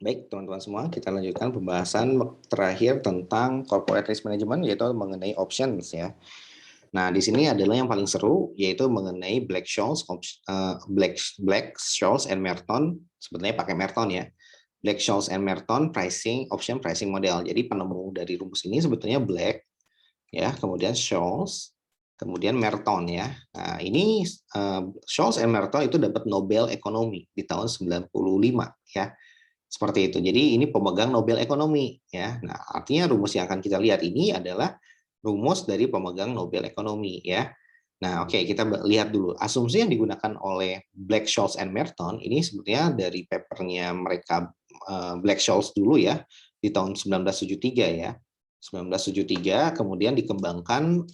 Baik, teman-teman semua, kita lanjutkan pembahasan terakhir tentang corporate risk management, yaitu mengenai options ya. Nah, di sini adalah yang paling seru, yaitu mengenai Black-Scholes and Merton, sebenarnya pakai Merton ya. Black-Scholes and Merton option pricing model. Jadi penemu dari rumus ini sebetulnya Black ya, kemudian Scholes, kemudian Merton ya. Nah, ini Scholes and Merton itu dapat Nobel Ekonomi di tahun 95 ya. Seperti itu. Jadi ini pemegang Nobel Ekonomi ya. Nah, artinya rumus yang akan kita lihat ini adalah rumus dari pemegang Nobel Ekonomi ya. Nah, oke, kita lihat dulu. Asumsi yang digunakan oleh Black-Scholes and Merton ini sebetulnya dari papernya mereka Black-Scholes dulu ya di tahun 1973 ya. 1973 kemudian dikembangkan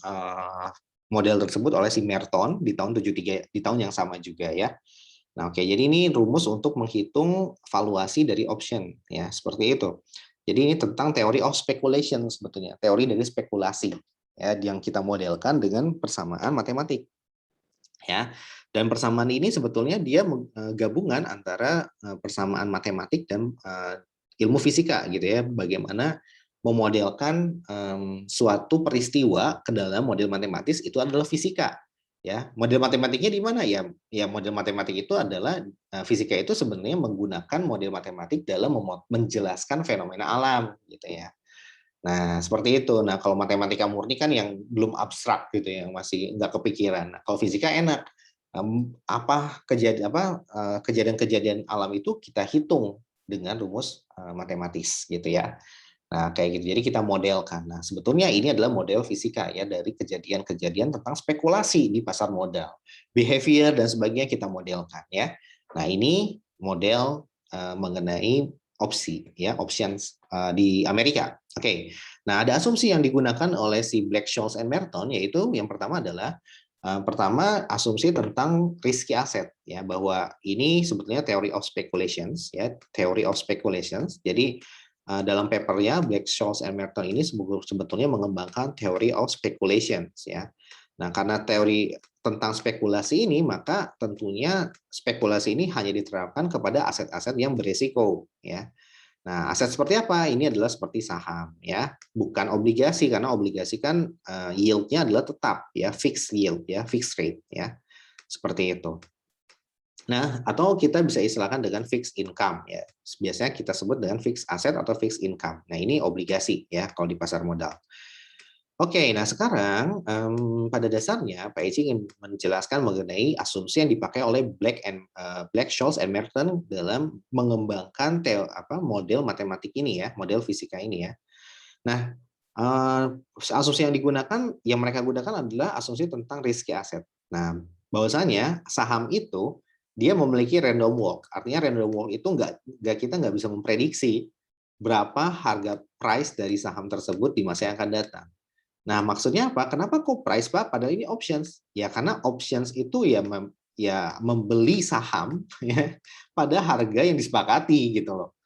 model tersebut oleh si Merton di tahun 73 di tahun yang sama juga ya. Nah, oke, jadi ini rumus untuk menghitung valuasi dari option ya, seperti itu. Jadi ini tentang teori of speculation sebetulnya, teori dari spekulasi ya yang kita modelkan dengan persamaan matematik ya. Dan persamaan ini sebetulnya dia gabungan antara persamaan matematik dan ilmu fisika gitu ya, bagaimana memodelkan suatu peristiwa ke dalam model matematis itu adalah fisika ya. Model matematiknya di mana ya? Ya model matematik itu adalah fisika itu sebenarnya menggunakan model matematik dalam menjelaskan fenomena alam gitu ya. Nah, seperti itu. Nah, kalau matematika murni kan yang belum abstrak gitu ya, yang masih nggak kepikiran. Nah, kalau fisika enak. Apa kejadian-kejadian alam itu kita hitung dengan rumus matematis gitu ya. Nah, kayak gitu. Jadi kita modelkan. Nah, sebetulnya ini adalah model fisika ya dari kejadian-kejadian tentang spekulasi di pasar modal. Behavior dan sebagainya kita modelkan ya. Nah, ini model mengenai opsi ya, options di Amerika. Oke. Nah, ada asumsi yang digunakan oleh si Black-Scholes and Merton yaitu yang pertama adalah pertama asumsi tentang risky asset ya, bahwa ini sebetulnya theory of speculations ya, theory of speculations. Jadi dalam papernya Black-Scholes and Merton ini sebetulnya mengembangkan theory of speculations ya. Nah, karena teori tentang spekulasi ini, maka tentunya spekulasi ini hanya diterapkan kepada aset-aset yang berisiko ya. Nah, aset seperti apa? Ini adalah seperti saham ya, bukan obligasi, karena obligasi kan yield-nya adalah tetap ya, fixed yield ya, fixed rate ya. Seperti itu. Nah, atau kita bisa istilahkan dengan fixed income ya. Biasanya kita sebut dengan fixed asset atau fixed income. Nah, ini obligasi ya kalau di pasar modal. Oke, nah sekarang pada dasarnya Pak Eci ingin menjelaskan mengenai asumsi yang dipakai oleh Black-Scholes and Merton dalam mengembangkan model matematik ini ya, model fisika ini ya. Nah, asumsi yang yang mereka gunakan adalah asumsi tentang risky asset. Nah, bahwasanya saham itu dia memiliki random walk. Artinya random walk itu kita nggak bisa memprediksi berapa harga price dari saham tersebut di masa yang akan datang. Nah, maksudnya apa? Kenapa kok price Pak? Padahal ini options. Ya karena options itu ya membeli saham ya pada harga yang disepakati gitu loh.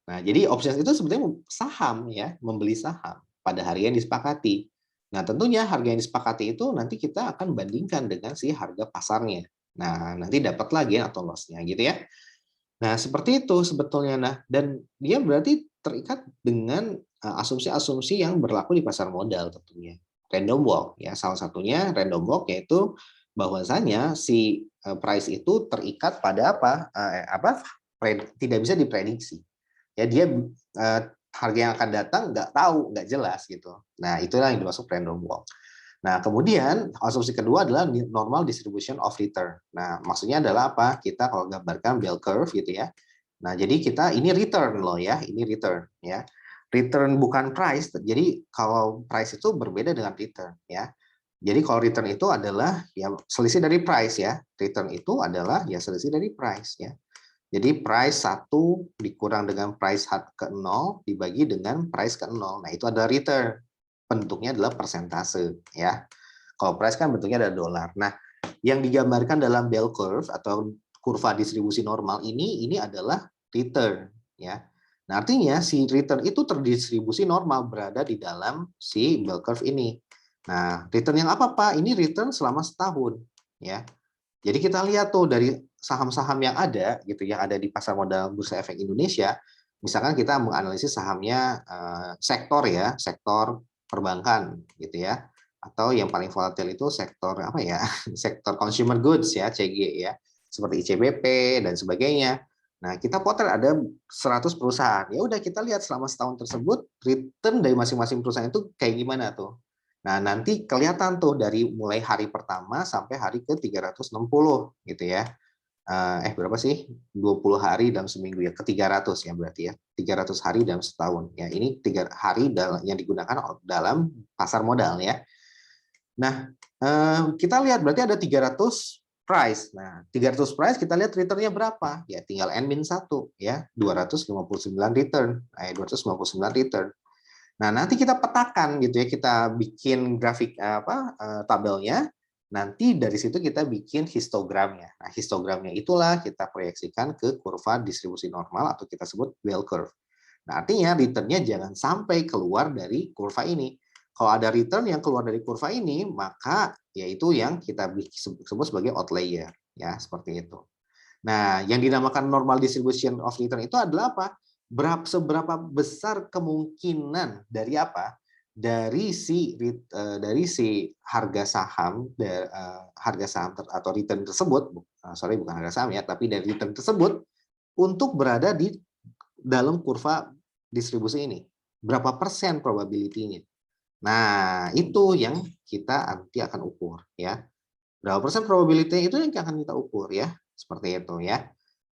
Nah, jadi options itu sebetulnya saham ya, membeli saham pada harga yang disepakati. Nah, tentunya harga yang disepakati itu nanti kita akan bandingkan dengan si harga pasarnya. Nah, nanti dapat lagi atau loss-nya gitu ya. Nah, seperti itu sebetulnya. Nah, dan dia berarti terikat dengan asumsi-asumsi yang berlaku di pasar modal tentunya. Random walk ya, salah satunya random walk yaitu bahwasanya si price itu terikat pada tidak bisa diprediksi. Ya dia harga yang akan datang nggak tahu, nggak jelas gitu. Nah, itulah yang dimaksud random walk. Nah, kemudian asumsi kedua adalah normal distribution of return. Nah, maksudnya adalah apa? Kita kalau gambarkan bell curve gitu ya. Nah, jadi kita ini return loh ya, ini return ya. Return bukan price. Jadi kalau price itu berbeda dengan return ya. Jadi kalau return itu adalah ya selisih dari price ya. Return itu adalah ya selisih dari price ya. Jadi price 1 dikurang dengan price ke 0 dibagi dengan price ke 0. Nah, itu adalah return. Bentuknya adalah persentase ya. Kalau price kan bentuknya ada dolar. Nah, yang digambarkan dalam bell curve atau kurva distribusi normal ini adalah return ya. Nah, artinya si return itu terdistribusi normal berada di dalam si bell curve ini. Nah, return yang apa Pak? Ini return selama setahun ya. Jadi kita lihat tuh dari saham-saham yang ada gitu yang ada di pasar modal Bursa Efek Indonesia, Misalkan kita menganalisis sahamnya sektor ya, sektor perbankan gitu ya. Atau yang paling volatil itu sektor apa ya? Sektor consumer goods ya, CG ya. Seperti ICBP dan sebagainya. Nah, kita potret ada 100 perusahaan. Ya udah kita lihat selama setahun tersebut return dari masing-masing perusahaan itu kayak gimana tuh. Nah, nanti kelihatan tuh dari mulai hari pertama sampai hari ke 360 gitu ya. Berapa sih? 20 hari dalam seminggu ya, ke 300 ya berarti ya. 300 hari dalam setahun. Ya, ini 3 hari yang digunakan dalam pasar modal ya. Nah, kita lihat berarti ada 300 price. Nah, 300 price kita lihat returnnya berapa? Ya, tinggal N-1 ya, 259 return. 259 return. Nah, nanti kita petakan gitu ya, kita bikin grafik tabelnya. Nanti dari situ kita bikin histogramnya. Nah, histogramnya itulah kita proyeksikan ke kurva distribusi normal atau kita sebut bell curve. Nah, artinya returnnya jangan sampai keluar dari kurva ini. Kalau ada return yang keluar dari kurva ini, maka yaitu yang kita sebut sebagai outlier, ya seperti itu. Nah, yang dinamakan normal distribution of return itu adalah apa? Seberapa besar kemungkinan dari apa? Dari si harga saham atau return tersebut, bukan harga saham ya, tapi dari return tersebut untuk berada di dalam kurva distribusi ini. Berapa persen probability-nya? Nah, itu yang kita nanti akan ukur ya. Berapa persen probability itu yang akan kita ukur ya. Seperti itu ya.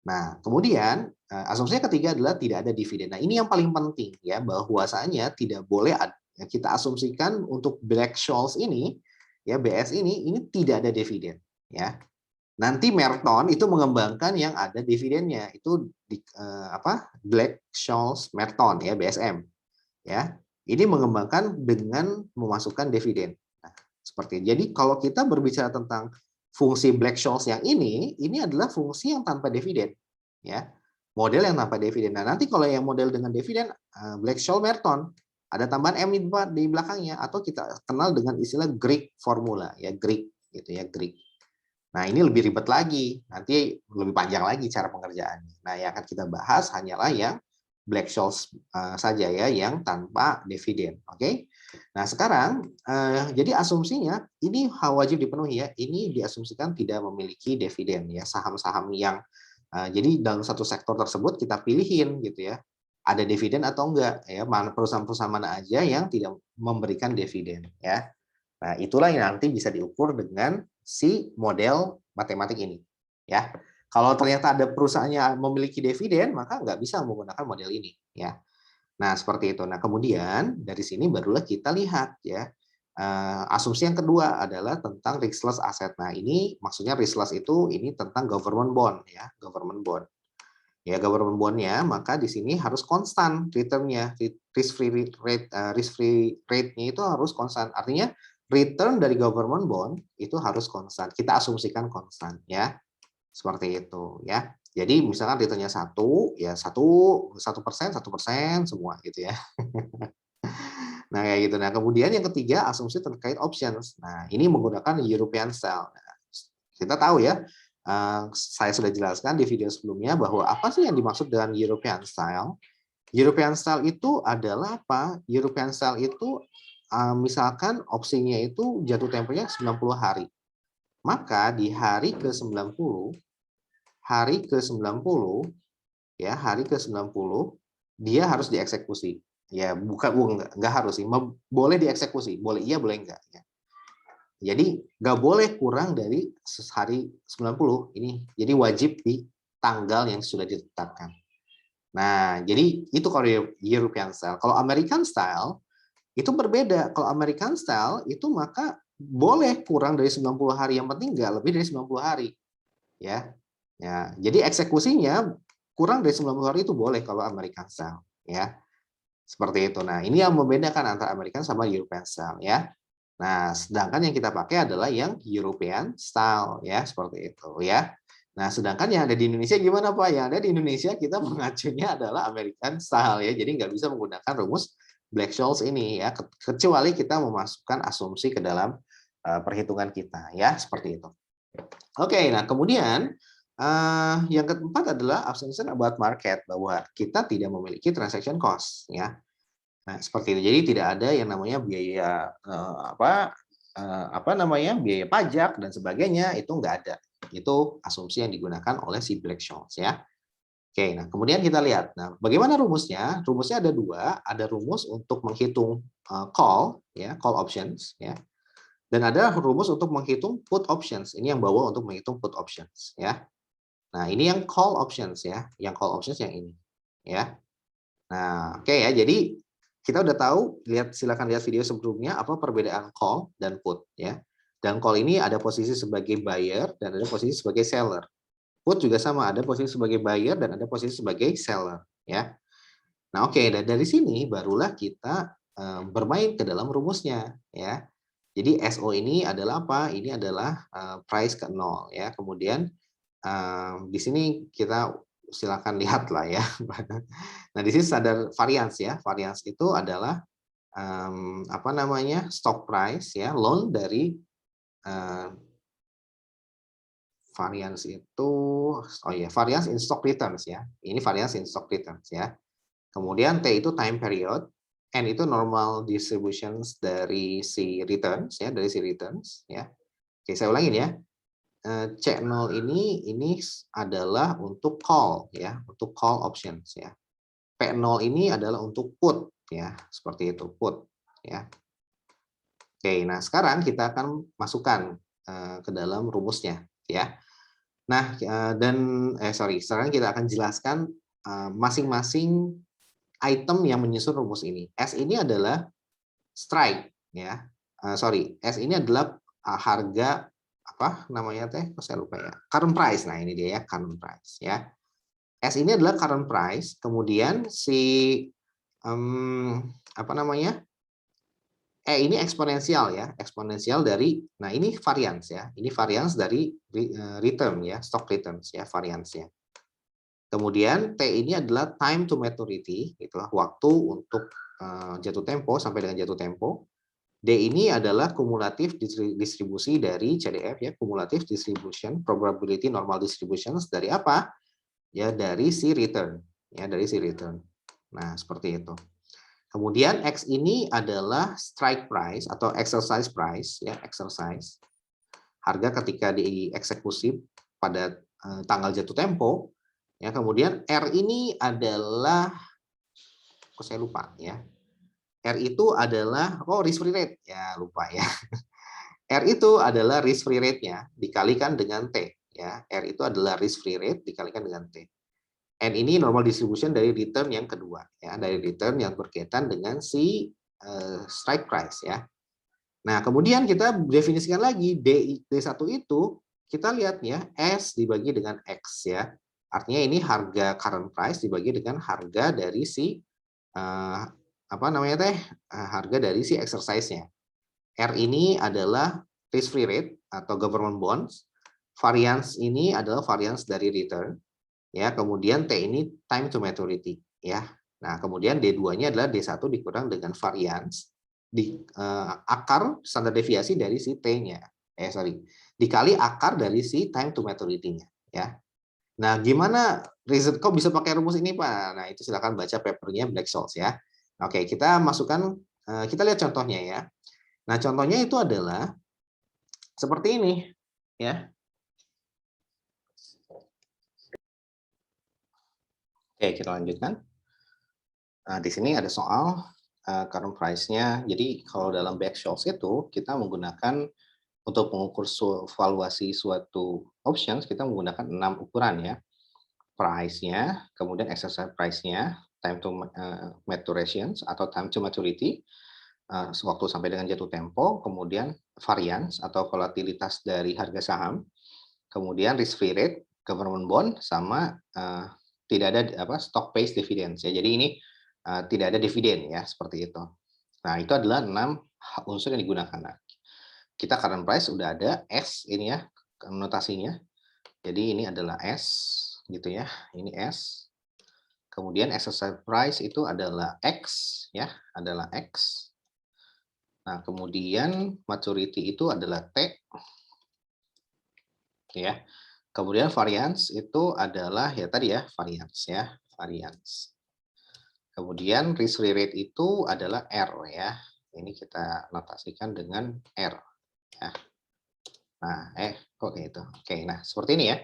Nah, kemudian asumsinya ketiga adalah tidak ada dividen. Nah, ini yang paling penting ya, bahwasanya tidak boleh kita asumsikan untuk Black-Scholes ini ya, BS ini tidak ada dividen ya. Nanti Merton itu mengembangkan yang ada dividennya, itu Black-Scholes Merton ya, BSM ya. Ini mengembangkan dengan memasukkan dividen. Nah, seperti jadi kalau kita berbicara tentang fungsi Black-Scholes yang ini adalah fungsi yang tanpa dividen ya. Model yang tanpa dividen. Nah, nanti kalau yang model dengan dividen Black-Scholes Merton ada tambahan M di belakangnya atau kita kenal dengan istilah Greek formula ya, Greek gitu ya, Greek. Nah, ini lebih ribet lagi, nanti lebih panjang lagi cara pengerjaannya. Nah, yang akan kita bahas hanyalah yang Black-Scholes saja ya, yang tanpa dividen. Oke. Nah, sekarang jadi asumsinya ini wajib dipenuhi ya. Ini diasumsikan tidak memiliki dividen ya, saham-saham yang jadi dalam satu sektor tersebut kita pilihin gitu ya. Ada dividen atau enggak ya, perusahaan-perusahaan mana aja yang tidak memberikan dividen ya. Nah, itulah yang nanti bisa diukur dengan si model matematik ini. Ya, kalau ternyata ada perusahaannya memiliki dividen, maka nggak bisa menggunakan model ini. Ya, nah seperti itu. Nah, kemudian dari sini barulah kita lihat ya. Asumsi yang kedua adalah tentang riskless asset. Nah, ini maksudnya riskless itu ini tentang government bond ya, government bond. Ya, government bond-nya maka di sini harus konstan return-nya, risk free rate-nya itu harus konstan. Artinya return dari government bond itu harus konstan. Kita asumsikan konstan ya. Seperti itu ya. Jadi misalkan return-nya 1 ya 1% semua gitu ya. Nah, kayak gitu. Nah, kemudian yang ketiga asumsi terkait options. Nah, ini menggunakan European style. Nah, kita tahu ya, saya sudah jelaskan di video sebelumnya bahwa apa sih yang dimaksud dengan European style. European style itu adalah apa? European style itu misalkan opsinya itu jatuh temponya 90 hari. Maka di hari ke-90, ya, hari ke-90 dia harus dieksekusi. Ya, bukan enggak harus sih, boleh dieksekusi, boleh iya, boleh enggak ya. Jadi nggak boleh kurang dari hari 90 ini. Jadi wajib di tanggal yang sudah ditetapkan. Nah, jadi itu kalau European style. Kalau American style itu berbeda. Kalau American style itu maka boleh kurang dari 90 hari, yang penting nggak lebih dari 90 hari. Ya. Ya, jadi eksekusinya kurang dari 90 hari itu boleh kalau American style, ya. Seperti itu. Nah, ini yang membedakan antara American sama European style ya. Nah, sedangkan yang kita pakai adalah yang European style ya, seperti itu ya. Nah, sedangkan yang ada di Indonesia gimana Pak? Yang ada di Indonesia kita mengacunya adalah American style ya. Jadi nggak bisa menggunakan rumus Black-Scholes ini ya, kecuali kita memasukkan asumsi ke dalam perhitungan kita ya, seperti itu. Oke, nah kemudian Yang keempat adalah assumption about market, bahwa kita tidak memiliki transaction cost, ya. Nah, seperti itu. Jadi tidak ada yang namanya biaya biaya pajak dan sebagainya, itu nggak ada. Itu asumsi yang digunakan oleh si Black-Scholes, ya. Oke, nah kemudian kita lihat. Nah, bagaimana rumusnya? Rumusnya ada dua. Ada rumus untuk menghitung call, ya, call options, ya. Dan ada rumus untuk menghitung put options. Ini yang bawa untuk menghitung put options, ya. Nah, ini yang call options, ya. Yang call options yang ini, ya. Nah, oke ya. Jadi kita udah tahu, silakan lihat video sebelumnya apa perbedaan call dan put, ya. Dan call ini ada posisi sebagai buyer dan ada posisi sebagai seller. Put juga sama, ada posisi sebagai buyer dan ada posisi sebagai seller, ya. Nah, oke, dan dari sini barulah kita bermain ke dalam rumusnya, ya. Jadi SO ini adalah apa? Ini adalah price ke 0, ya. Kemudian di sini kita silakan lihat lah ya. Nah, di sini standar variance, ya. Variance itu adalah stock price, ya, loan dari variance itu, variance in stock returns, ya. Ini variance in stock returns, ya. Kemudian T itu time period, N itu normal distributions dari si returns, ya, dari si returns, ya. Oke, saya ulangin ya. C0 ini adalah untuk call, ya, untuk call options, ya. P0 ini adalah untuk put, ya, seperti itu, put, ya. Oke, nah sekarang kita akan masukkan ke dalam rumusnya, ya. Nah, sekarang kita akan jelaskan masing-masing item yang menyusun rumus ini. S ini adalah strike, ya. S ini adalah harga apa namanya teh? Kok saya lupa ya. Current price. Nah, ini dia ya, current price, ya. S ini adalah current price, kemudian si apa namanya? Ini eksponensial, ya, eksponensial dari, nah ini variance, ya. Ini variance dari return, ya, stock returns, ya, variance-nya. Kemudian T ini adalah time to maturity, itulah waktu untuk jatuh tempo sampai dengan jatuh tempo. D ini adalah kumulatif distribusi dari CDF, ya, kumulatif distribution, probability normal distributions dari apa? Ya, dari si return, ya, dari si return. Nah, seperti itu. Kemudian X ini adalah strike price atau exercise price, ya, exercise. Harga ketika dieksekusi pada tanggal jatuh tempo. Ya, kemudian R ini adalah, kok saya lupa, ya. R itu adalah risk free rate, ya, lupa ya. R itu adalah risk free rate-nya dikalikan dengan T, ya. R itu adalah risk free rate dikalikan dengan T. N ini normal distribution dari return yang kedua, ya, dari return yang berkaitan dengan si strike price, ya. Nah, kemudian kita definisikan lagi D1 itu, kita lihat ya, S dibagi dengan X, ya. Artinya ini harga current price dibagi dengan harga dari si harga dari si exercise-nya. R ini adalah risk free rate atau government bonds. Variance ini adalah variance dari return, ya. Kemudian T ini time to maturity, ya. Nah, kemudian D2-nya adalah D1 dikurang dengan variance di akar standar deviasi dari si T-nya. Dikali akar dari si time to maturity-nya, ya. Nah, gimana kok bisa pakai rumus ini, Pak? Nah, itu silakan baca papernya Black-Scholes, ya. Oke, kita masukkan, kita lihat contohnya, ya. Nah, contohnya itu adalah seperti ini, ya. Oke, kita lanjutkan. Nah, di sini ada soal current price-nya. Jadi, kalau dalam Black-Scholes itu, kita menggunakan untuk mengukur valuasi suatu options, kita menggunakan 6 ukuran, ya. Price-nya, kemudian exercise price-nya, time to maturations atau time to maturity, waktu sampai dengan jatuh tempo, kemudian variance atau volatilitas dari harga saham, kemudian risk free rate, government bond, sama tidak ada stock based dividends, ya. Jadi ini tidak ada dividen, ya, seperti itu. Nah, itu adalah 6 unsur yang digunakan. Nah, kita current price udah ada, S ini ya notasinya. Jadi ini adalah S gitu ya. Ini S. Kemudian exercise price itu adalah X, ya, adalah X. Nah, kemudian maturity itu adalah T, ya. Kemudian variance itu adalah ya tadi ya, variance ya, variance. Kemudian risk-free rate itu adalah R ya. Ini kita notasikan dengan R ya. Nah, kok kayak itu. Oke, nah seperti ini ya.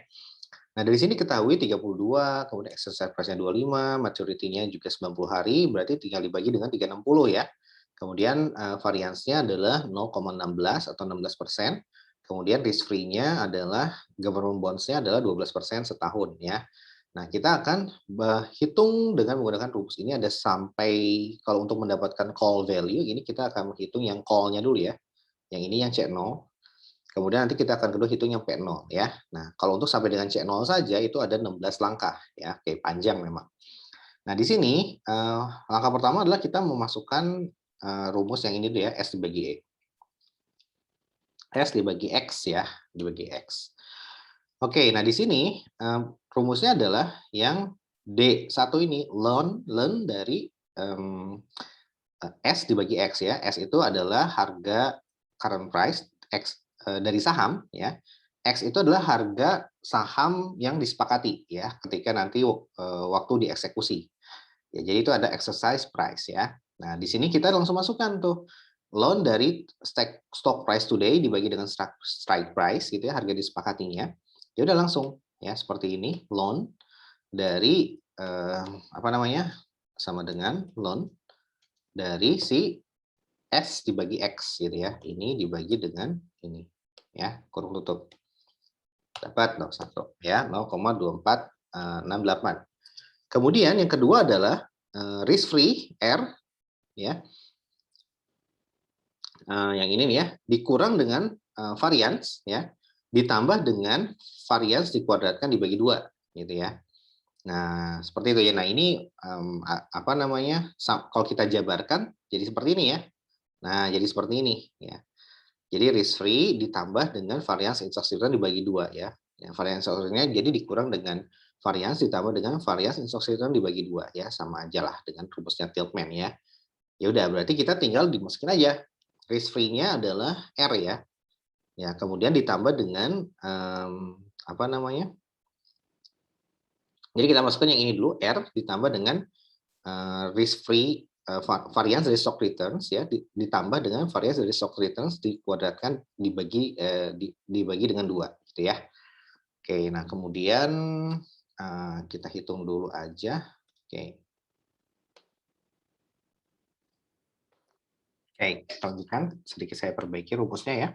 Nah, dari sini ketahui 32, kemudian exercise price-nya 25, maturity-nya juga 90 hari, berarti tinggal dibagi dengan 360 ya. Kemudian variance-nya adalah 0,16 atau 16%. Kemudian risk free-nya adalah government bonds-nya adalah 12% setahun ya. Nah, kita akan hitung dengan menggunakan rumus ini ada sampai kalau untuk mendapatkan call value ini kita akan menghitung yang call-nya dulu ya. Yang ini yang C0. Kemudian nanti kita akan kedua hitung yang P0 ya. Nah, kalau untuk sampai dengan C0 saja itu ada 16 langkah ya. Oke, panjang memang. Nah, di sini langkah pertama adalah kita memasukkan rumus yang ini dulu ya, S dibagi E. S dibagi X ya, dibagi X. Oke, nah di sini rumusnya adalah yang D1 ini, ln dari S dibagi X ya. S itu adalah harga current price, X dari saham ya. X itu adalah harga saham yang disepakati ya ketika nanti waktu dieksekusi. Ya, jadi itu ada exercise price ya. Nah, di sini kita langsung masukkan tuh loan dari stock price today dibagi dengan strike price gitu ya, harga disepakatinya. Ya udah langsung ya seperti ini, loan dari apa namanya? Sama dengan loan dari si S dibagi X gitu ya. Ini dibagi dengan ini ya, kurung tutup. Dapat 0,1 ya, 0,2468. Kemudian yang kedua adalah risk free R ya. Yang ini nih ya, dikurang dengan variance ya, ditambah dengan variance dikuadratkan dibagi 2 gitu ya. Nah, seperti itu ya. Nah, ini apa namanya? Kalau kita jabarkan jadi seperti ini ya. Nah, jadi seperti ini ya. Jadi risk free ditambah dengan variance in-stock return dibagi 2 ya. Yang variance in-stock jadi dikurang dengan variance ditambah dengan variance in-stock return dibagi 2 ya, sama aja lah dengan rumusnya Tiltman ya. Ya udah, berarti kita tinggal dimasukin aja. Risk free-nya adalah R ya. Ya, kemudian ditambah dengan apa namanya? Jadi kita masukkan yang ini dulu R ditambah dengan risk free variance dari stock returns ya ditambah dengan variance dari stock returns dikuadratkan dibagi dengan 2 gitu ya. Oke, nah kemudian kita hitung dulu aja. Oke. Oke, kita lanjutkan sedikit saya perbaiki rumusnya ya.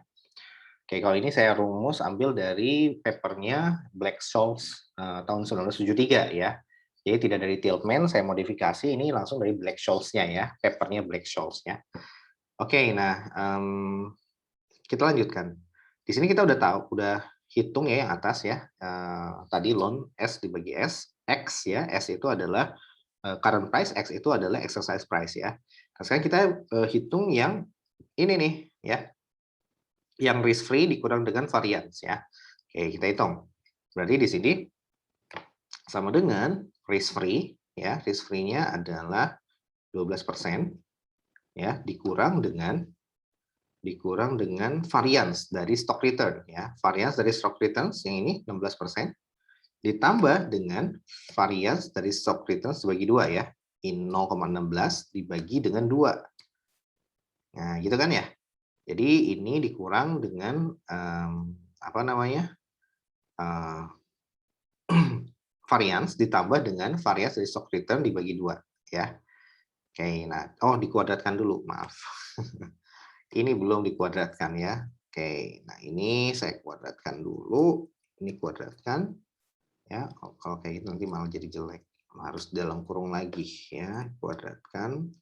Oke, kalau ini saya rumus ambil dari papernya Black-Scholes tahun 1973 ya. Jadi tidak dari Tiltman, saya modifikasi ini langsung dari Black-Scholes-nya ya, papernya Black-Scholes-nya. Oke, nah kita lanjutkan. Di sini kita udah tahu, udah hitung ya yang atas ya. Tadi loan S dibagi S, X ya, S itu adalah current price, X itu adalah exercise price ya. Nah, sekarang kita hitung yang ini nih ya, yang risk free dikurang dengan variance ya. Oke, kita hitung. Berarti di sini sama dengan risk free ya, risk free-nya adalah 12% ya, dikurang dengan variance dari stock return ya. Variance dari stock returns yang ini 16% ditambah dengan variance dari stock returns dibagi 2 ya. In 0,16 dibagi dengan 2. Nah, gitu kan ya. Jadi ini dikurang dengan apa namanya? Variance ditambah dengan variance dari stock return dibagi 2 ya. Oke, nah dikuadratkan dulu, maaf. Ini belum dikuadratkan ya. Oke, nah ini saya kuadratkan dulu, ini kuadratkan ya. Kalau kayak gitu nanti malah jadi jelek. Harus dalam kurung lagi ya, kuadratkan.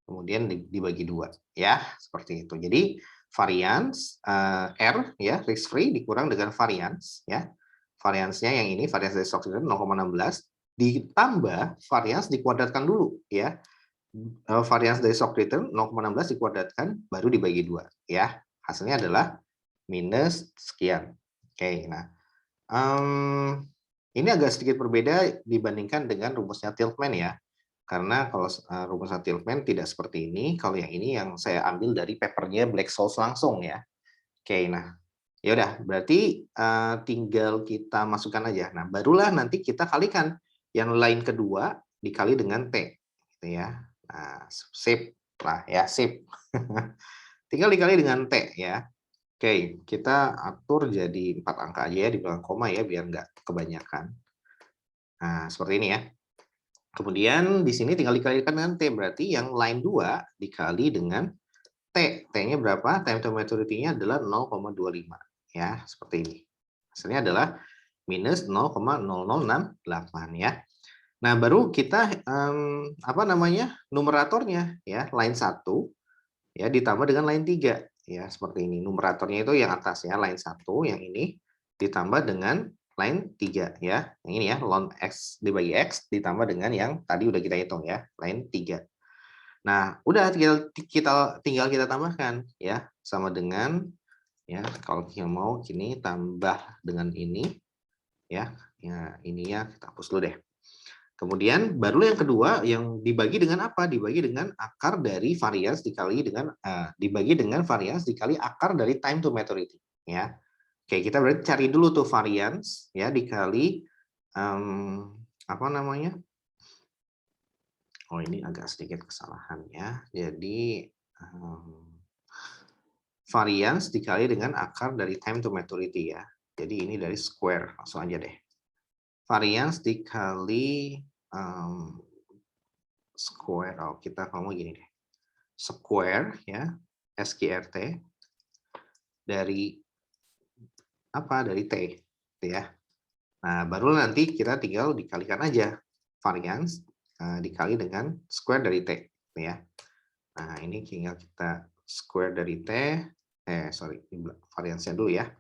Kemudian dibagi 2 ya, seperti itu. Jadi variance R ya, risk free dikurang dengan variance ya. Variance-nya yang ini, variance dari stock return 0,16 ditambah variance dikuadratkan dulu ya. Variance dari stock return 0,16 dikuadratkan baru dibagi 2 ya. Hasilnya adalah minus sekian. Oke, nah ini agak sedikit berbeda dibandingkan dengan rumusnya Tiltman ya. Karena kalau rumusnya Tiltman tidak seperti ini, kalau yang ini yang saya ambil dari papernya Black-Scholes langsung ya. Oke, nah Ya udah, berarti tinggal kita masukkan aja. Nah, barulah nanti kita kalikan yang lain kedua dikali dengan T, gitu ya. Nah, sip lah ya, sip. Tinggal dikali dengan T ya. Oke, kita atur jadi 4 angka aja ya di belakang koma ya, biar nggak kebanyakan. Nah, seperti ini ya. Kemudian di sini tinggal dikalikan dengan T, berarti yang line 2 dikali dengan T. T-nya berapa? Time to maturity-nya adalah 0,25. Ya, seperti ini. Hasilnya adalah minus 0,0068 ya. Nah, baru kita apa namanya? Numeratornya ya, line 1 ya ditambah dengan line 3 ya, seperti ini. Numeratornya itu yang atas ya, line 1 yang ini ditambah dengan line 3 ya. Yang ini ya, ln X dibagi X ditambah dengan yang tadi udah kita hitung ya, line 3. Nah, udah tinggal kita tambahkan ya, sama dengan ya, kalau kita mau gini tambah dengan ini ya. Ya, ini ya kita hapus dulu deh. Kemudian baru yang kedua yang dibagi dengan apa? Dibagi dengan akar dari varians dikali dengan dibagi dengan varians dikali akar dari time to maturity ya. Oke, kita berarti cari dulu tuh varians ya dikali apa namanya? Oh, ini agak sedikit kesalahan ya. Jadi varians dikali dengan akar dari time to maturity ya. Jadi ini dari square, langsung aja deh. Varians dikali square, oh kita ngomong gini deh. Square ya, SQRT dari apa? Dari T, gitu ya. Nah, baru nanti kita tinggal dikalikan aja varians dikali dengan square dari T, gitu ya. Nah, ini tinggal kita square dari T, sorry, variansnya dulu ya.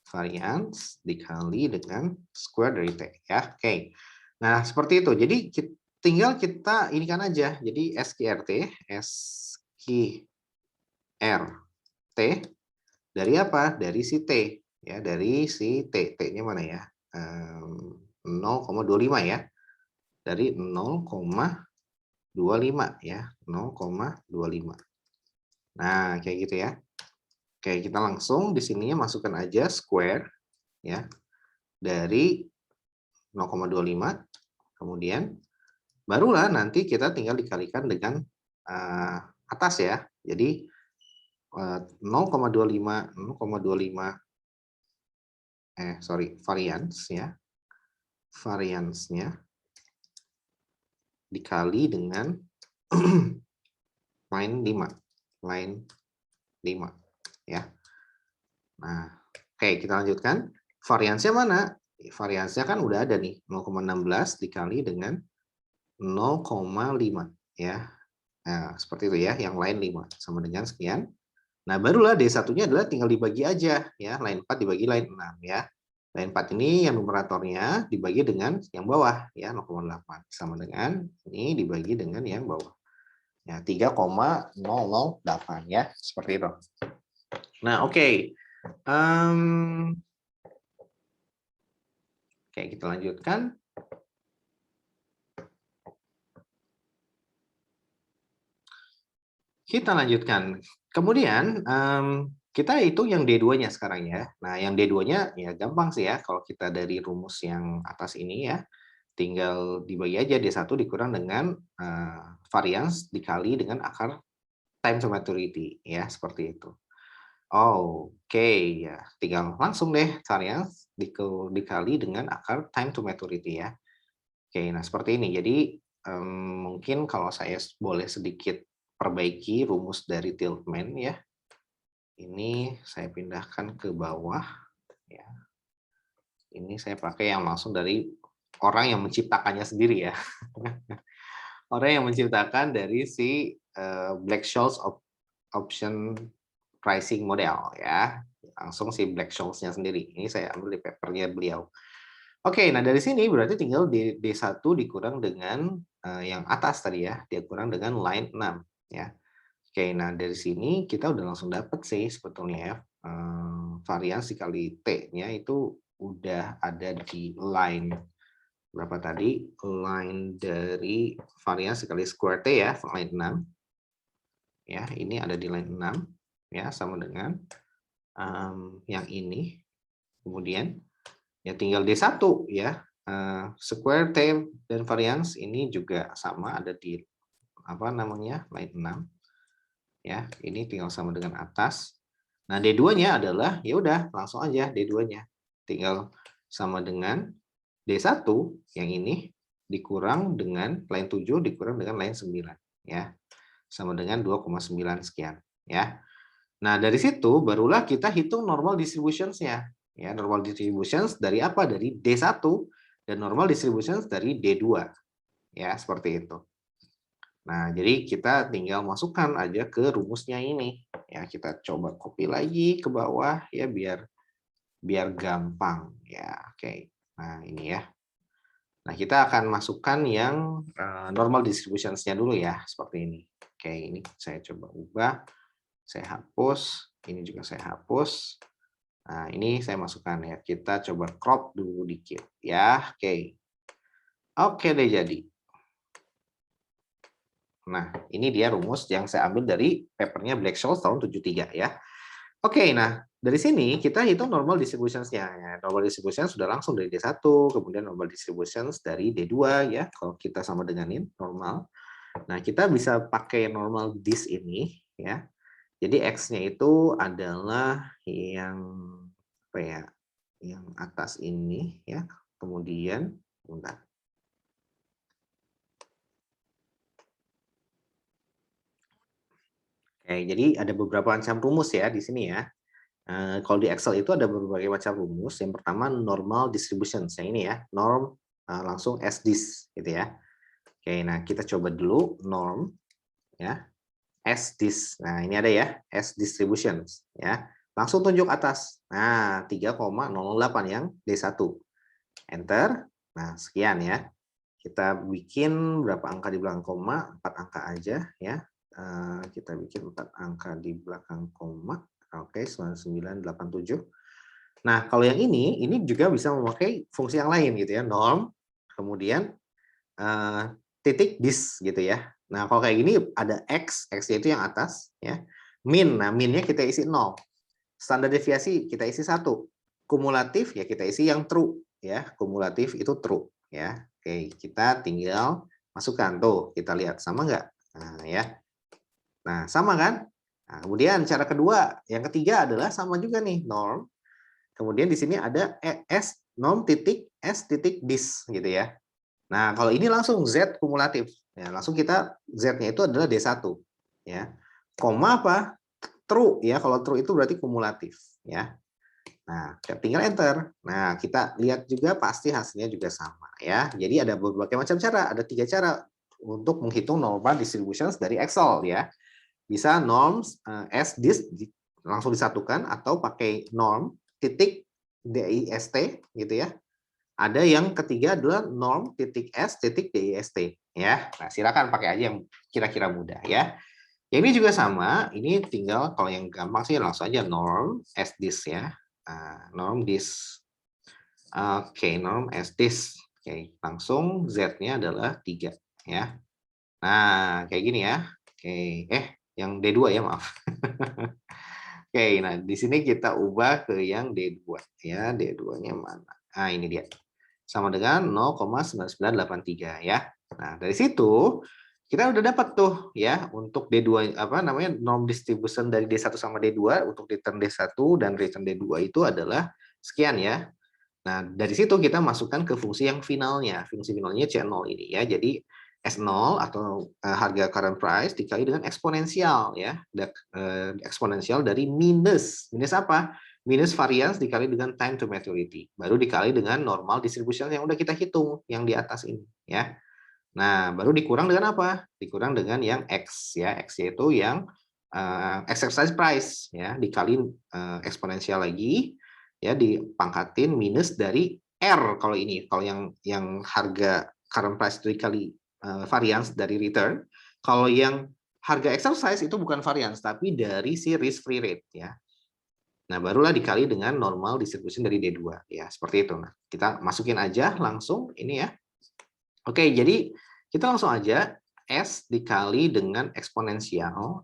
Varians dikali dengan square dari T ya. Oke. Nah, seperti itu. Jadi tinggal kita ini kan aja. Jadi SQRT dari apa? Dari si T ya, dari si T. T-nya mana ya? 0,25 ya. Dari 0,25 ya. 0,25. Nah, kayak gitu ya. Oke, kita langsung di sininya masukkan aja square ya dari 0,25, kemudian barulah nanti kita tinggal dikalikan dengan atas ya. Jadi 0,25 varians ya. Variansnya dikali dengan line 5 ya. Nah, oke, kita lanjutkan. Variansnya mana? Variansnya kan udah ada nih, 0,16 dikali dengan 0,5 ya. Nah, seperti itu ya, yang lain 5 sama dengan sekian. Nah, barulah D1-nya adalah tinggal dibagi aja ya, line 4 dibagi line 6 ya. Line 4 ini yang numeratornya dibagi dengan yang bawah ya, 0,8 sama dengan ini dibagi dengan yang bawah. Ya, 3,008 ya, seperti itu. Nah, oke. Oke, kita lanjutkan. Kita lanjutkan. Kemudian kita hitung yang D2-nya sekarang ya. Nah, yang D2-nya ya gampang sih ya. Kalau kita dari rumus yang atas ini ya, tinggal dibagi aja D1 dikurang dengan varians dikali dengan akar time to maturity ya, seperti itu. Oke, ya tinggal langsung deh varians dikali dengan akar time to maturity ya. Oke, nah seperti ini. Jadi mungkin kalau saya boleh sedikit perbaiki rumus dari Tiltman ya. Ini saya pindahkan ke bawah ya. Ini saya pakai yang langsung dari orang yang menciptakannya sendiri ya. Orang yang menciptakan dari si Black-Scholes option pricing model ya. Langsung si Black-Scholes-nya sendiri. Ini saya ambil di papernya beliau. Oke, nah dari sini berarti tinggal D1 dikurang dengan yang atas tadi ya, dia kurang dengan line 6 ya. Oke, nah dari sini kita udah langsung dapat sih sebetulnya ya, varians dikali T-nya itu udah ada di line berapa tadi? Line dari varians dikali square T ya, line 6. Ya, ini ada di line 6 ya, sama dengan yang ini. Kemudian ya tinggal D1 ya. Square, T, dan variance ini juga sama ada di apa namanya line 6 ya. Ini tinggal sama dengan atas. Nah, D2-nya adalah ya udah langsung aja D2-nya. Tinggal sama dengan D1 yang ini dikurang dengan line 7 dikurang dengan line 9 ya. Sama dengan 2,9 sekian ya. Nah, dari situ barulah kita hitung normal distributions-nya. Ya, normal distributions dari apa? Dari D1 dan normal distributions dari D2. Ya, seperti itu. Nah, jadi kita tinggal masukkan aja ke rumusnya ini. Ya, kita coba copy lagi ke bawah ya biar gampang ya. Oke. Nah, ini ya. Nah, kita akan masukkan yang normal distributions-nya dulu ya, seperti ini. Oke, ini saya coba ubah. Saya hapus, ini juga saya hapus. Nah, ini saya masukkan ya. Kita coba crop dulu dikit ya. Oke. Oke deh jadi. Nah, ini dia rumus yang saya ambil dari papernya Black-Scholes tahun 73 ya. Oke, nah dari sini kita hitung normal distributions-nya. Ya. Normal distribution sudah langsung dari D1, kemudian normal distributions dari D2 ya. Kalau kita sama denganin normal. Nah, kita bisa pakai normal dis ini ya. Jadi X-nya itu adalah yang apa ya? Yang atas ini ya. Kemudian bentar. Oke, jadi ada beberapa macam rumus ya di sini ya. Kalau di Excel itu ada berbagai macam rumus. Yang pertama normal distribution, yang ini ya, norm langsung as this gitu ya. Oke, nah kita coba dulu norm ya, as this. Nah, ini ada ya, as distributions ya. Langsung tunjuk atas. Nah, 3,008 yang D1. Enter. Nah, sekian ya. Kita bikin berapa angka di belakang koma? 4 angka aja ya. Kita bikin 4 angka di belakang koma. Oke, 9987. Nah, kalau yang ini juga bisa memakai fungsi yang lain gitu ya, norm, kemudian titik dis gitu ya. Nah, kalau kayak gini ada X, X-nya itu yang atas ya. Min, nah minnya kita isi 0. Standar deviasi kita isi 1. Kumulatif ya kita isi yang true ya. Kumulatif itu true ya. Oke, kita tinggal masukkan tuh, kita lihat sama nggak? Nah, ya. Nah, sama kan? Nah, kemudian cara kedua, yang ketiga adalah sama juga nih, norm. Kemudian di sini ada S norm titik S titik dis gitu ya. Nah, kalau ini langsung Z kumulatif. Ya, langsung kita Z-nya itu adalah D1 ya. Koma apa? True ya. Kalau true itu berarti kumulatif ya. Nah, tinggal enter. Nah, kita lihat juga pasti hasilnya juga sama ya. Jadi ada berbagai macam cara, ada 3 cara untuk menghitung normal distributions dari Excel ya. Bisa norms as this langsung disatukan atau pakai norm titik dist gitu ya. Ada yang ketiga adalah norm titik s titik dist ya. Nah, silakan pakai aja yang kira-kira mudah ya. Yang ini juga sama, ini tinggal kalau yang gampang sih langsung aja norm as this ya. Norm this. Oke, norm as this. Oke, langsung z-nya adalah 3 ya. Nah, kayak gini ya. Oke, yang D2 ya, maaf. Oke, nah di sini kita ubah ke yang D2 ya. D2-nya mana? Nah, ini dia. Sama dengan 0,9983 ya. Nah, dari situ kita udah dapat tuh ya untuk D2 apa namanya norm distribution dari D1 sama D2 untuk return D1 dan return D2 itu adalah sekian ya. Nah, dari situ kita masukkan ke fungsi yang finalnya. Fungsi finalnya C0 ini ya. Jadi S0 atau harga current price dikali dengan eksponensial ya. Eksponensial dari minus. Minus apa? Minus variance dikali dengan time to maturity. Baru dikali dengan normal distribution yang udah kita hitung yang di atas ini ya. Nah, baru dikurang dengan apa? Dikurang dengan yang X ya. X yaitu yang exercise price ya, dikali eksponensial lagi ya, dipangkatin minus dari R kalau ini. Kalau yang harga current price itu dikali variance dari return. Kalau yang harga exercise itu bukan variance tapi dari si risk free rate ya. Nah, barulah dikali dengan normal distribution dari D2 ya, seperti itu. Nah, kita masukin aja langsung ini ya. Oke, jadi kita langsung aja S dikali dengan eksponensial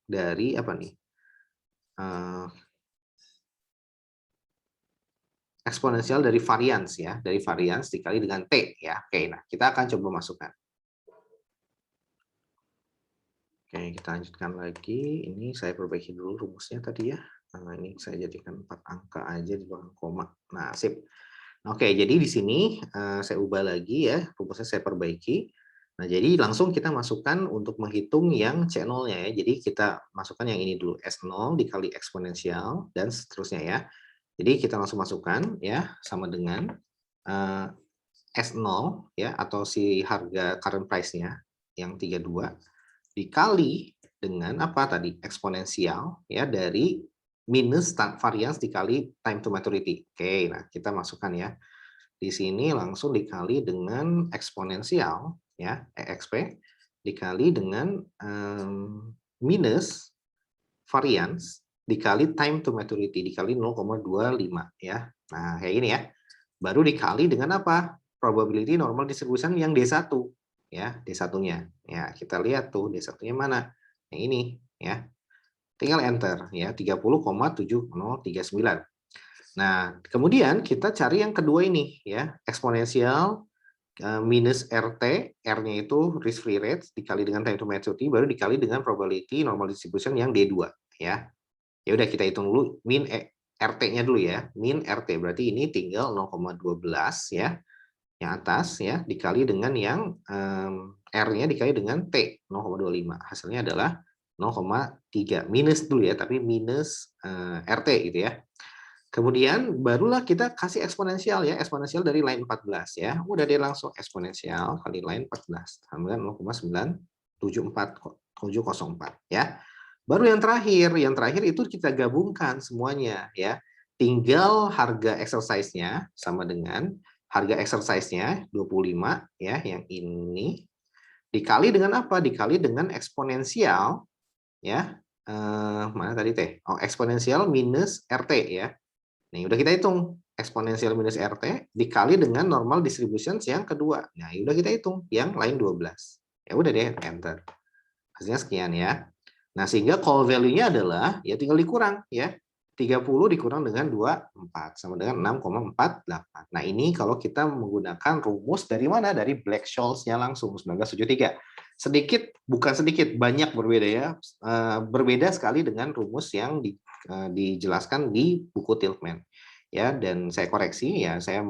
dari apa nih? eksponensial dari varians ya, dari varians dikali dengan T ya. Oke, nah kita akan coba masukkan. Oke, kita lanjutkan lagi. Ini saya perbaiki dulu rumusnya tadi ya. Nah, ini saya jadikan 4 angka aja di belakang koma. Nah, sip. Oke, jadi di sini saya ubah lagi ya, rumusnya saya perbaiki. Nah, jadi langsung kita masukkan untuk menghitung yang C0-nya ya. Jadi kita masukkan yang ini dulu, S0 dikali eksponensial dan seterusnya ya. Jadi kita langsung masukkan ya, sama dengan S0 ya, atau si harga current price-nya yang 32 dikali dengan apa tadi, eksponensial ya, dari minus varians dikali time to maturity. Oke, nah kita masukkan ya. Di sini langsung dikali dengan eksponensial ya, EXP dikali dengan minus varians dikali time to maturity dikali 0,25 ya. Nah, kayak gini ya. Baru dikali dengan apa? Probability normal distribution yang D1 ya, D1-nya. Ya, kita lihat tuh D1-nya mana? Yang ini ya. Tinggal enter ya, 30,7039. Nah, kemudian kita cari yang kedua ini ya, eksponensial minus RT, R-nya itu risk free rate dikali dengan time to maturity baru dikali dengan probability normal distribution yang D2 ya. Ya udah kita hitung dulu min RT-nya dulu ya. Min RT berarti ini tinggal 0,12 ya. Yang atas ya dikali dengan yang R-nya dikali dengan T 0,25. Hasilnya adalah 0,3 minus dulu ya, tapi minus RT gitu ya. Kemudian barulah kita kasih eksponensial ya, eksponensial dari line 14 ya. Udah deh langsung eksponensial kali line 14 sama dengan 0,974704 ya. Baru yang terakhir itu kita gabungkan semuanya ya. Tinggal harga exercise-nya sama dengan harga exercise-nya 25 ya, yang ini dikali dengan apa? Dikali dengan eksponensial ya. Mana tadi teh? Oh, eksponensial minus RT ya. Nih, udah kita hitung eksponensial minus RT dikali dengan normal distributions yang kedua. Nah, udah kita hitung yang lain 12. Ya udah deh, enter. Hasilnya sekian ya. Nah, sehingga call value-nya adalah ya tinggal dikurang ya. 30 dikurang dengan 24 sama dengan 6,48. Nah, ini kalau kita menggunakan rumus dari mana? Dari Black-Scholes-nya langsung 1973. Sedikit, bukan sedikit, banyak berbeda ya. Berbeda sekali dengan rumus yang dijelaskan di buku Tiltman. Ya, dan saya koreksi ya, saya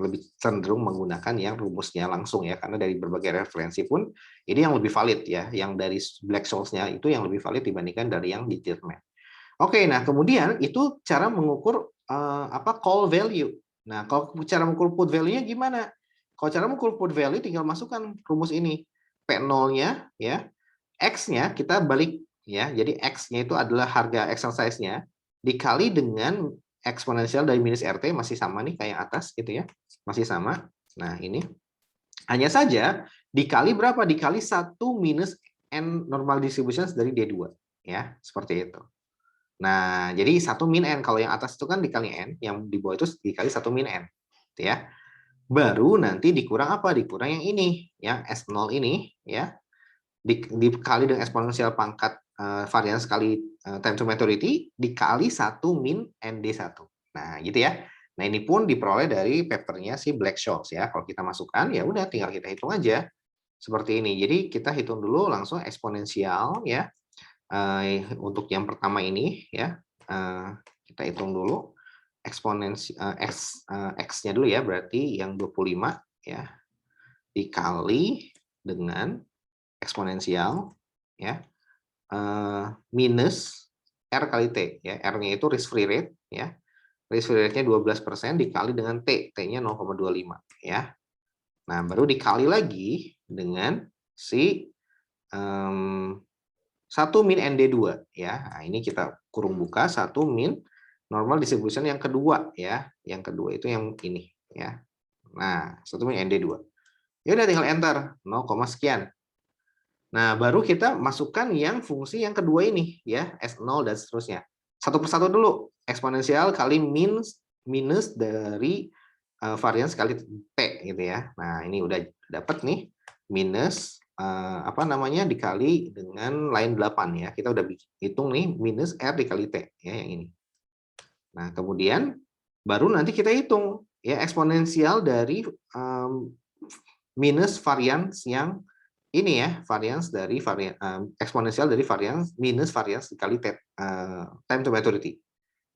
lebih cenderung menggunakan yang rumusnya langsung ya, karena dari berbagai referensi pun ini yang lebih valid ya, yang dari Black-Scholes-nya itu yang lebih valid dibandingkan dari yang di Tiltman. Oke, nah kemudian itu cara mengukur call value. Nah, kalau cara mengukur put value-nya gimana? Kalau cara mengukur put value tinggal masukkan rumus ini. P0-nya ya, X-nya kita balik ya. Jadi X-nya itu adalah harga exercise-nya dikali dengan eksponensial dari minus RT, masih sama nih kayak atas gitu ya. Masih sama. Nah, ini hanya saja dikali berapa? Dikali 1 minus N normal distributions dari D2 ya, seperti itu. Nah, jadi 1 min N. Kalau yang atas itu kan dikali N, yang di bawah itu dikali 1 min N. Gitu ya. Baru nanti dikurang apa? Dikurang yang ini, yang S0 ini ya. Dikali dengan eksponensial pangkat varian sekali time to maturity dikali 1 min ND1. Nah, gitu ya. Nah, ini pun diperoleh dari papernya si Black-Scholes ya. Kalau kita masukkan ya udah tinggal kita hitung aja. Seperti ini. Jadi kita hitung dulu langsung eksponensial ya. Untuk yang pertama ini ya, kita hitung dulu eksponensial X-nya dulu ya, berarti yang 25 ya dikali dengan eksponensial ya minus R kali T ya, R-nya itu risk free rate ya. Risk free rate-nya 12% dikali dengan T, T-nya 0,25 ya. Nah, baru dikali lagi dengan si 1 min ND2 ya. Nah, ini kita kurung buka 1 min normal distribution yang kedua ya. Yang kedua itu yang ini ya. Nah, 1 min ND2. Ya udah tinggal enter 0, sekian. Nah, baru kita masukkan yang fungsi yang kedua ini ya, S0 dan seterusnya. Satu persatu dulu. Eksponensial kali minus dari varian sekali T gitu ya. Nah, ini udah dapat nih minus apa namanya, dikali dengan line 8 ya. Kita udah hitung nih minus R dikali T ya yang ini. Nah, kemudian baru nanti kita hitung ya eksponensial dari minus varians yang ini ya, varians dari eksponensial dari varians minus varians dikali time to maturity.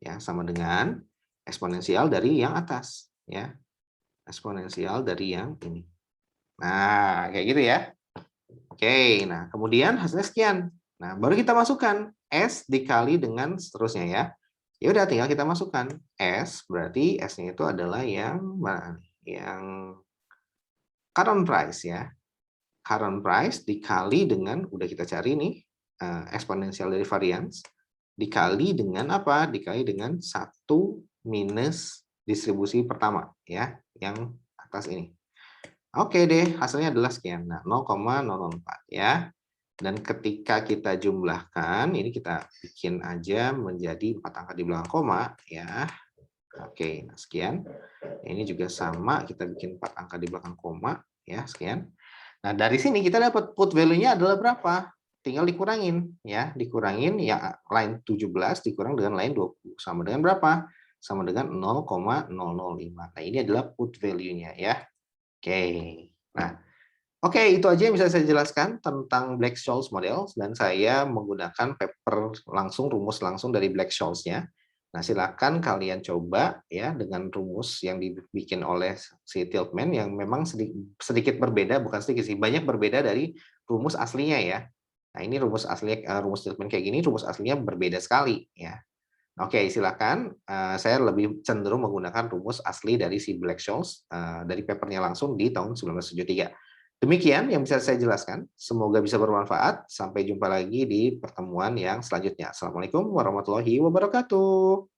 Ya, sama dengan eksponensial dari yang atas ya. Eksponensial dari yang ini. Nah, kayak gitu ya. Oke, nah kemudian hasilnya sekian. Nah, baru kita masukkan S dikali dengan seterusnya ya. Ya udah tinggal kita masukkan S, berarti S-nya itu adalah yang mana nih? Yang current price ya. Current price dikali dengan udah kita cari nih eksponensial dari variance dikali dengan apa? Dikali dengan 1 minus distribusi pertama ya, yang atas ini. Oke deh, hasilnya adalah sekian. Nah, 0,004 ya. Dan ketika kita jumlahkan, ini kita bikin aja menjadi 4 angka di belakang koma ya. Oke, nah sekian. Ini juga sama, kita bikin 4 angka di belakang koma ya, sekian. Nah, dari sini kita dapat put value-nya adalah berapa? Tinggal dikurangin ya, dikurangin ya line 17 dikurang dengan line 20 sama dengan berapa? Sama dengan 0,005. Nah, ini adalah put value-nya ya. Oke. Nah, oke, itu aja yang bisa saya jelaskan tentang Black-Scholes model dan saya menggunakan paper langsung, rumus langsung dari Black-Scholes-nya. Nah, silakan kalian coba ya dengan rumus yang dibikin oleh si Tiltman yang memang sedikit berbeda, bukan sedikit sih, banyak berbeda dari rumus aslinya ya. Nah, ini rumus asli rumus Tiltman kayak gini, rumus aslinya berbeda sekali ya. Oke, silakan. Saya lebih cenderung menggunakan rumus asli dari si Black-Scholes dari papernya langsung di tahun 1973. Demikian yang bisa saya jelaskan. Semoga bisa bermanfaat. Sampai jumpa lagi di pertemuan yang selanjutnya. Assalamualaikum warahmatullahi wabarakatuh.